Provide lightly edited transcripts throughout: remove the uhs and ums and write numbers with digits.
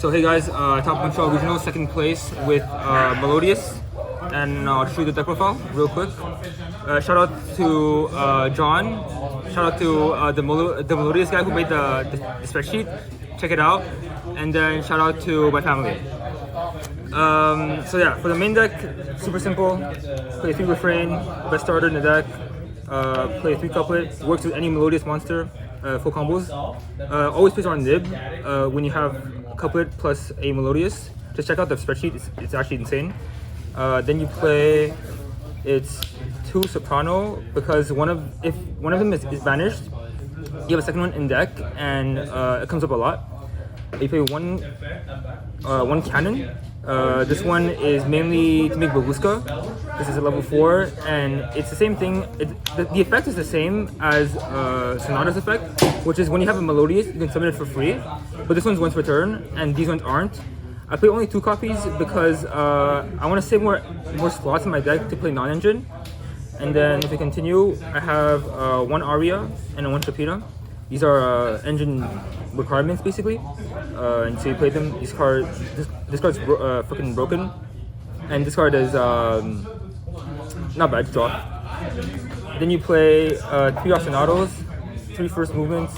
So hey guys, top Montreal Regional, second place with Melodius, and I'll show you the deck profile real quick. Shout out to John, shout out to the Melodius guy who made the spreadsheet, check it out, and then shout out to my family. So yeah, for the main deck, super simple, play 3 refrain, best starter in the deck, play 3 couplet, works with any Melodius monster, full combos. Always plays on nib when you have couplet plus a Melodius. Just check out the spreadsheet, it's actually insane. Then you play, it's 2 soprano, because if one of them is banished, you have a second one in deck, and it comes up a lot. You play one cannon. This one is mainly to make Babushka. This is a level 4, and it's the same thing. The effect is the same as Sonata's effect, which is when you have a Melodius, you can summon it for free. But this one's once per turn, and these ones aren't. I play only 2 copies because I want to save more slots in my deck to play non-engine. And then if we continue, I have 1 Aria and 1 Shapira. These are engine requirements basically, and so you play them. This card's freaking broken, and this card is not bad to draw. Then you play 3 Ostinatos, 3 first movements,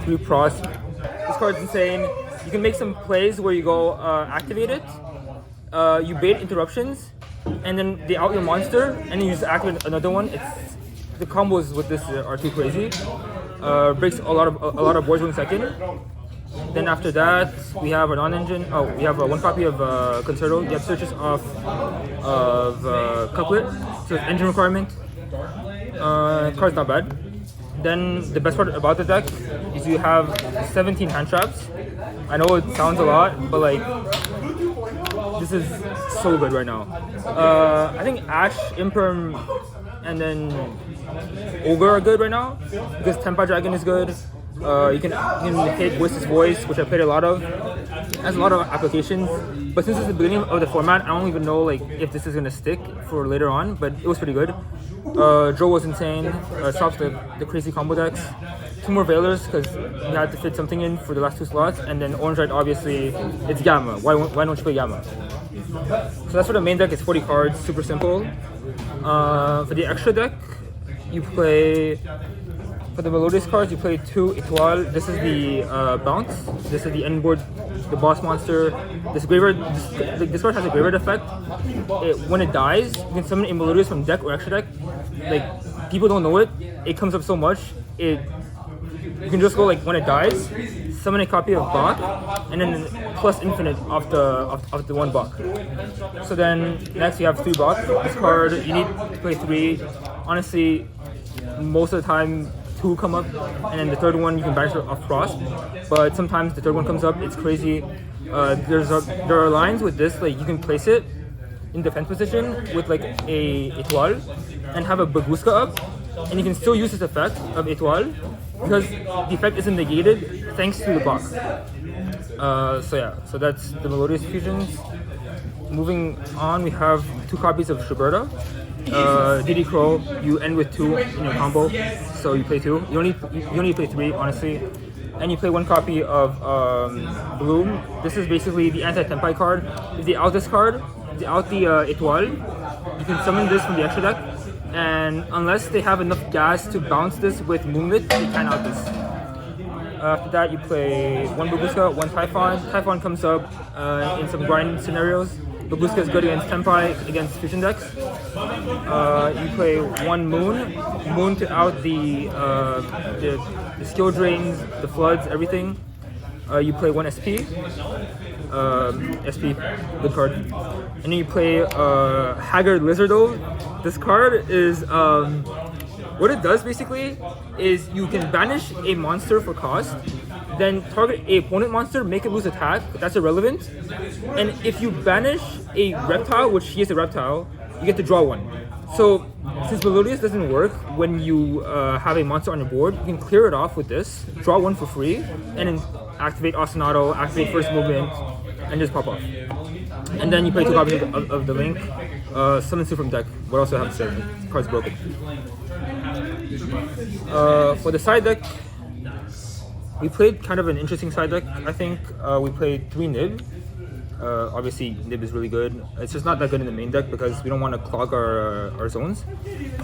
3 pros. This card's insane. You can make some plays where you go activate it, you bait interruptions, and then they out your monster, and then you just activate another one. The combos with this are too crazy. Breaks a lot of boards 1 second. Then after that, we have a non-engine. Oh, we have 1 copy of Concerto. You have searches of couplet, so it's engine requirement. Card's not bad. Then the best part about the deck is you have 17 hand traps. I know it sounds a lot, but like this is so good right now. I think Ash, Imperm, and then Ogre are good right now because Tempa Dragon is good. You can hit Voice's Voice, which I played a lot of. It has a lot of applications, but since it's the beginning of the format, I don't even know like if this is gonna stick for later on. But it was pretty good. Joe was insane. Stops the crazy combo decks. 2 more Veilers because you had to fit something in for the last 2 slots, and then Orange Red obviously it's Gamma. Why don't you play Gamma? So that's for the main deck. It's 40 cards, super simple. For the extra deck, you play, for the Melodius cards, you play 2 Etoile. This is the bounce. This is the end board, the boss monster. This card has a graveyard effect. When it dies, you can summon a Melodius from deck or extra deck. Like, people don't know it. It comes up so much. You can just go like when it dies, summon a copy of Bach, and then plus infinite off the 1 Bach. So then next you have 3 Bach. This card you need to play 3. Honestly, most of the time 2 come up, and then the 3rd one you can banish off Frost. But sometimes the 3rd one comes up. It's crazy. There are lines with this, like you can place it in defense position with like a Etoile and have a Babushka up, and you can still use this effect of Etoile because the effect isn't negated thanks to the box. So yeah, so that's the Melodius fusions. Moving on, we have 2 copies of Shuberta. Diddy Crow, you end with 2 in your combo, so you play 2. You only play 3, honestly. And you play 1 copy of Bloom. This is basically the anti-Tempai card. If they out this card, if they out the Etoile, you can summon this from the extra deck. And unless they have enough gas to bounce this with Moonlit, they can out this. After that, you play 1 Babushka, 1 Typhon. Typhon comes up in some grind scenarios. Babushka is good against Tempai, against fusion decks. You play 1 Moon to out the skill drains, the floods, everything. You play 1 SP. SP, good card. And then you play Haggard Lizardo. This card is, what it does basically is you can banish a monster for cost, then target a opponent monster, make it lose attack, that's irrelevant. And if you banish a reptile, which he is a reptile, you get to draw 1. So since Melodius doesn't work when you have a monster on your board, you can clear it off with this, draw 1 for free, and then activate Ostinato, activate first movement, and just pop off. And then you play 2 copies of the Link, summon 2 from deck. What else do I have to say? The card's broken. For the side deck, We played kind of an interesting side deck, I think. We played 3 Nib. Obviously, Nib is really good. It's just not that good in the main deck because we don't want to clog our zones.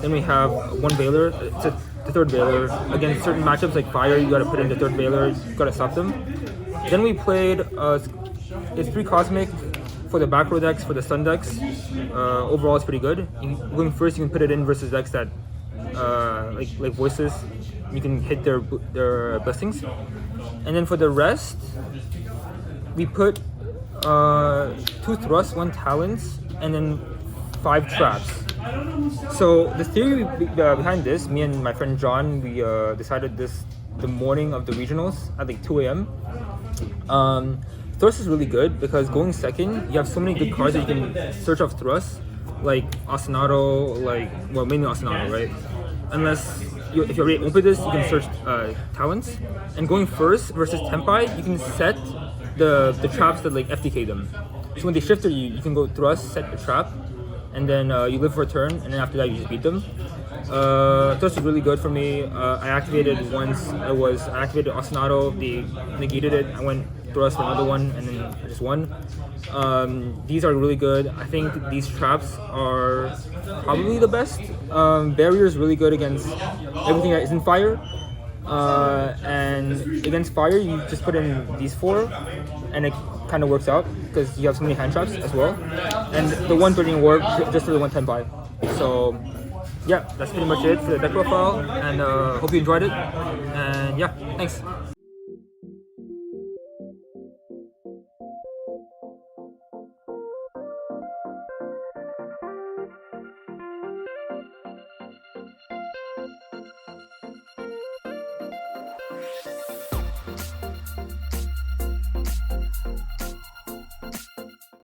Then we have 1 Veiler. It's the 3rd Veiler. Against certain matchups like Fire, you gotta put in the 3rd Veiler. You gotta stop them. Then we played it's 3 Cosmic for the back row decks, for the Sun decks. Overall, it's pretty good. Going first, you can put it in versus decks that like Voices. You can hit their blessings. And then for the rest, we put 2 Thrusts, 1 Talons, and then 5 Traps. So the theory behind this, me and my friend John, we decided this the morning of the regionals at like 2 a.m. Thrust is really good because going second, you have so many good cards that you can search off Thrust, like Ostinato, mainly Ostinato, right? If you already opened this, you can search Talents. And going first versus Tempai, you can set the traps that like FTK them. So when they shift to you, you can go Thrust, set the trap, and then you live for a turn, and then after that you just beat them. Thrust is really good for me. I activated once. I activated Ostinato. They negated it. I went Thrust for another one, and then I just won. These are really good. I think these traps are probably the best. Barrier is really good against everything that isn't fire. And against fire, you just put in these 4, and it kind of works out because you have so many hand traps as well. And the 1 didn't work just for the 1 buy. So yeah, that's pretty much it for the deck profile. And hope you enjoyed it. And yeah, thanks.